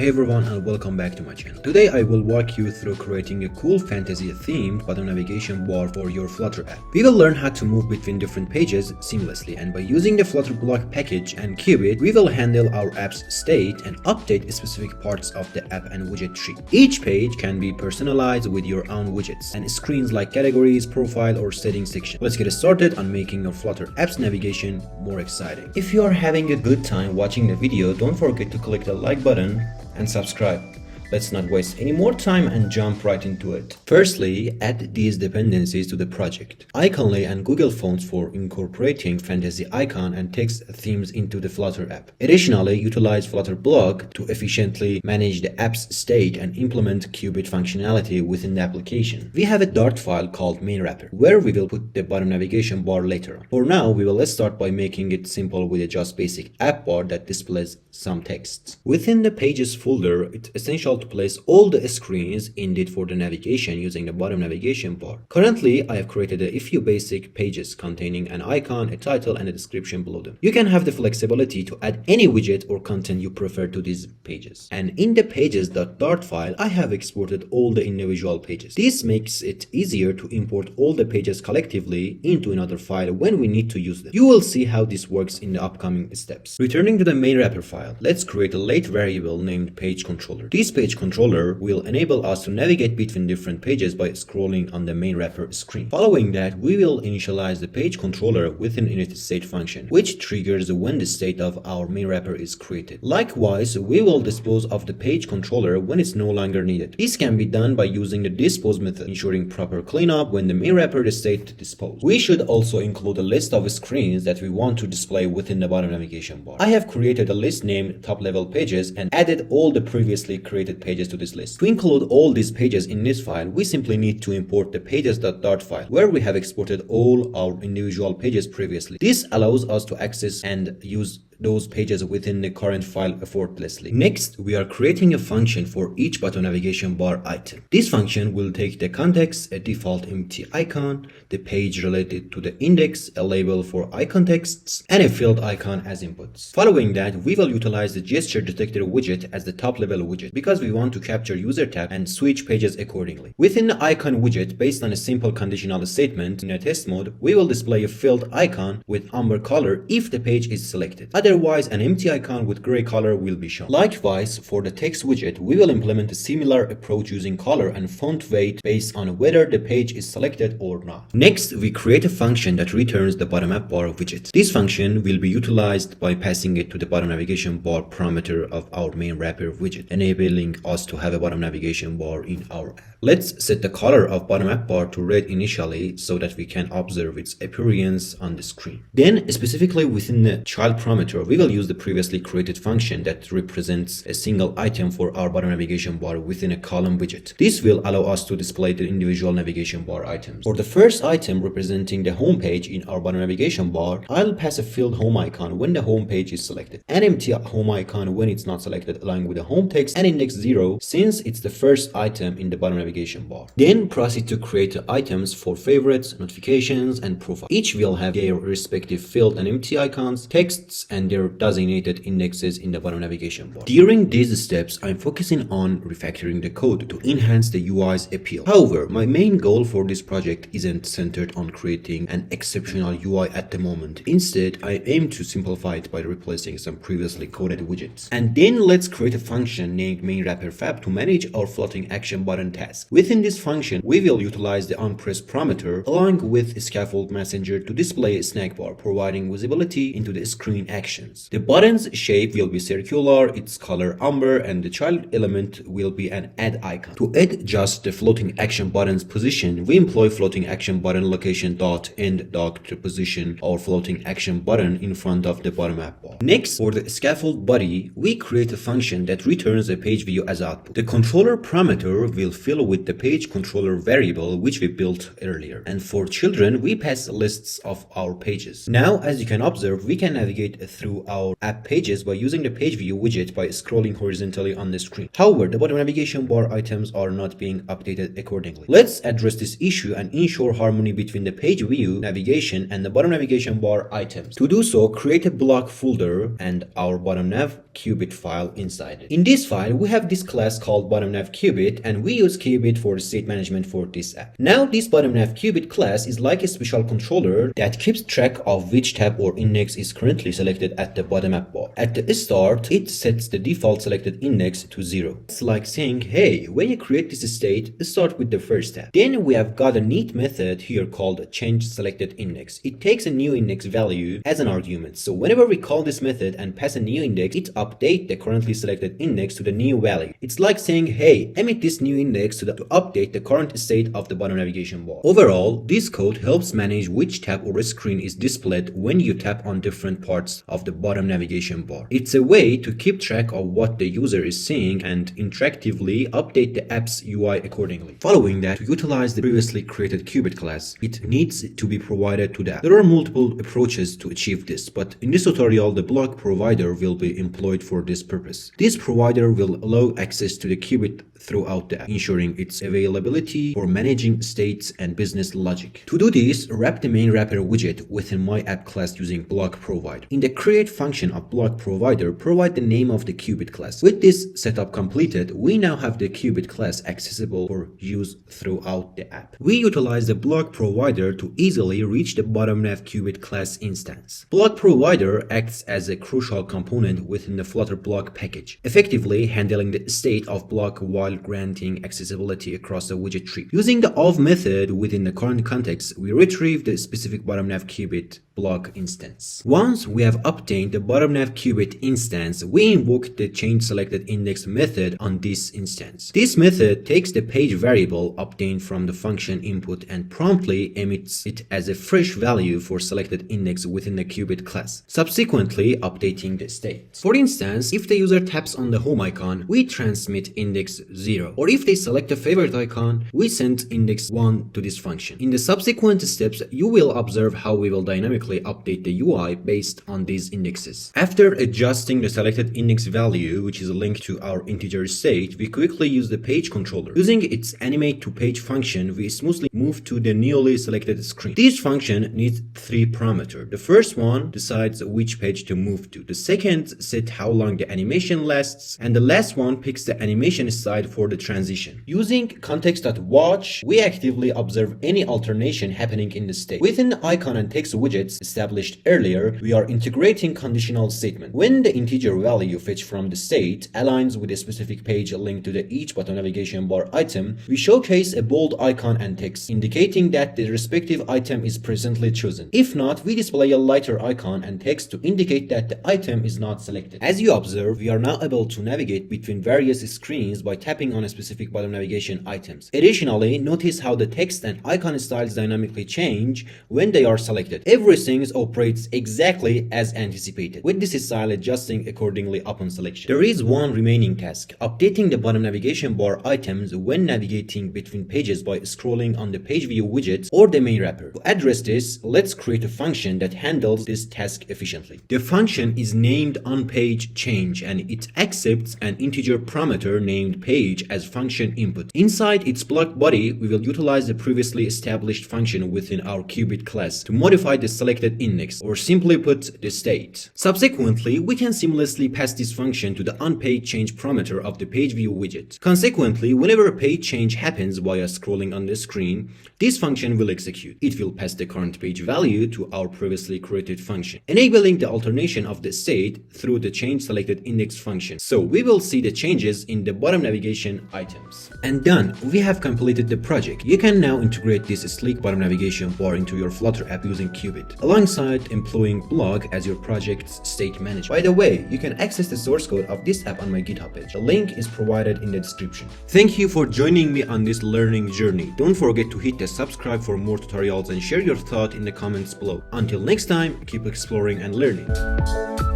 Hey everyone, and welcome back to my channel. Today I will walk you through creating a cool fantasy themed bottom navigation bar for your Flutter app. We will learn how to move between different pages seamlessly, and by using the Flutter BLOC package and CUBIT, we will handle our app's state and update specific parts of the app and widget tree. Each page can be personalized with your own widgets and screens like categories, profile, or settings section. Let's get started on making your Flutter app's navigation more exciting. If you are having a good time watching the video, don't forget to click the like button and subscribe. Let's not waste any more time and jump right into it. Firstly, add these dependencies to the project. Iconly and Google Fonts for incorporating fantasy icon and text themes into the Flutter app. Additionally, utilize Flutter BLOC to efficiently manage the app's state and implement CUBIT functionality within the application. We have a Dart file called main wrapper, where we will put the bottom navigation bar later on. For now, let's start by making it simple with a just basic AppBar that displays some text. Within the Pages folder, it's essential to place all the screens indeed for the navigation using the bottom navigation bar. Currently, I have created a few basic pages containing an icon, a title, and a description below them. You can have the flexibility to add any widget or content you prefer to these pages. And in the pages.dart file, I have exported all the individual pages. This makes it easier to import all the pages collectively into another file when we need to use them. You will see how this works in the upcoming steps. Returning to the main wrapper file, let's create a late variable named page controller. This page controller will enable us to navigate between different pages by scrolling on the main wrapper screen. Following that, we will initialize the page controller with an initState function, which triggers when the state of our main wrapper is created. Likewise, we will dispose of the page controller when it's no longer needed. This can be done by using the dispose method, ensuring proper cleanup when the main wrapper is state disposed. We should also include a list of screens that we want to display within the bottom navigation bar. I have created a list named top level pages and added all the previously created pages to this list. To include all these pages in this file, we simply need to import the pages.dart file, where we have exported all our individual pages previously. This allows us to access and use those pages within the current file effortlessly. Next, we are creating a function for each bottom navigation bar item. This function will take the context, a default empty icon, the page related to the index, a label for icon texts, and a field icon as inputs. Following that, we will utilize the gesture detector widget as the top level widget because we want to capture user tab and switch pages accordingly. Within the icon widget, based on a simple conditional statement in a test mode, we will display a field icon with amber color if the page is selected. Otherwise, an empty icon with gray color will be shown. Likewise, for the text widget, we will implement a similar approach using color and font weight based on whether the page is selected or not. Next, we create a function that returns the bottom app bar widget. This function will be utilized by passing it to the bottom navigation bar parameter of our main wrapper widget, enabling us to have a bottom navigation bar in our app. Let's set the color of bottom app bar to red initially so that we can observe its appearance on the screen. Then, specifically within the child parameter, we will use the previously created function that represents a single item for our bottom navigation bar within a column widget. This will allow us to display the individual navigation bar items. For the first item representing the home page in our bottom navigation bar, I'll pass a field home icon when the home page is selected, an empty home icon when it's not selected, along with the home text and index 0 since it's the first item in the bottom navigation bar. Then proceed to create items for favorites, notifications, and profile. Each will have their respective field and empty icons, texts, and their designated indexes in the bottom navigation bar. During these steps, I'm focusing on refactoring the code to enhance the UI's appeal. However, my main goal for this project isn't centered on creating an exceptional UI at the moment. Instead, I aim to simplify it by replacing some previously coded widgets. And then let's create a function named main wrapper fab to manage our floating action button task. Within this function, we will utilize the onPress parameter along with scaffold messenger to display a snack bar, providing visibility into the screen actions. The button's shape will be circular, its color amber, and the child element will be an add icon. To adjust the floating action button's position, we employ floating action button location dot end dock to position our floating action button in front of the bottom app bar. Next, for the scaffold body, we create a function that returns a page view as output. The controller parameter will fill with the page controller variable which we built earlier. And for children, we pass lists of our pages. Now, as you can observe, we can navigate through our app pages by using the page view widget by scrolling horizontally on the screen. However, the bottom navigation bar items are not being updated accordingly. Let's address this issue and ensure harmony between the page view navigation and the bottom navigation bar items. To do so, create a block folder and our bottom nav CUBIT file inside it. In this file, we have this class called bottom nav CUBIT, and we use CUBIT for state management for this app. Now, this bottom nav CUBIT class is like a special controller that keeps track of which tab or index is currently selected at the bottom app bar. At the start, it sets the default selected index to 0. It's like saying, hey, when you create this state, start with the first tab. Then we have got a neat method here called change selected index. It takes a new index value as an argument. So whenever we call this method and pass a new index, it updates the currently selected index to the new value. It's like saying, hey, emit this new index to update the current state of the bottom navigation bar. Overall, this code helps manage which tab or screen is displayed when you tap on different parts of the bottom navigation bar. It's a way to keep track of what the user is seeing and interactively update the app's UI accordingly. Following that, to utilize the previously created CUBIT class, it needs to be provided to the app. There are multiple approaches to achieve this, but in this tutorial, the block provider will be employed for this purpose. This provider will allow access to the CUBIT throughout the app, ensuring its availability for managing states and business logic. To do this, wrap the main wrapper widget within my app class using block provider. In the create function of block provider, provide the name of the CUBIT class. With this setup completed, we now have the CUBIT class accessible for use throughout the app. We utilize the block provider to easily reach the bottom nav CUBIT class instance. Block provider acts as a crucial component within the Flutter BLOC package, effectively handling the state of block while granting accessibility across the widget tree. Using the of method within the current context, we retrieve the specific bottom nav CUBIT block instance. Once we have obtained the bottom nav CUBIT instance, we invoke the change selected index method on this instance. This method takes the page variable obtained from the function input and promptly emits it as a fresh value for selected index within the CUBIT class, subsequently updating the state. For instance, if the user taps on the home icon, we transmit index 0, or if they select a favorite icon, we send index 1 to this function. In the subsequent steps, you will observe how we will dynamically update the UI based on these indexes. After adjusting the selected index value, which is linked to our integer state, we quickly use the page controller. Using its animate to page function, we smoothly move to the newly selected screen. This function needs 3 parameters. The first one decides which page to move to. The second sets how long the animation lasts, and the last one picks the animation side for the transition. Using context.watch, we actively observe any alternation happening in the state. Within the icon and text widgets established earlier, we are integrating conditional statement. When the integer value fetched from the state aligns with a specific page linked to each bottom navigation bar item, we showcase a bold icon and text, indicating that the respective item is presently chosen. If not, we display a lighter icon and text to indicate that the item is not selected. As you observe, we are now able to navigate between various screens by tapping on a specific bottom navigation items. Additionally, notice how the text and icon styles dynamically change when they are selected. Everything operates exactly as anticipated, with this style adjusting accordingly upon selection. There is one remaining task: updating the bottom navigation bar items when navigating between pages by scrolling on the page view widget or the main wrapper. To address this, let's create a function that handles this task efficiently. The function is named onPageChange, and it accepts an integer parameter named page as function input. Inside its block body, we will utilize the previously established function within our CUBIT class to modify the selected index, or simply put, the state. Subsequently, we can seamlessly pass this function to the onPageChange parameter of the page view widget. Consequently, whenever a page change happens via scrolling on the screen, this function will execute. It will pass the current page value to our previously created function, enabling the alternation of the state through the change selected index function. So we will see the changes in the bottom navigation items. And done, we have completed the project. You can now integrate this sleek bottom navigation bar into your Flutter app using CUBIT, alongside employing BLOC as your project's state manager. By the way, you can access the source code of this app on my GitHub page. The link is provided in the description. Thank you for joining me on this learning journey. Don't forget to hit the subscribe for more tutorials and share your thought in the comments below. Until next time, keep exploring and learning.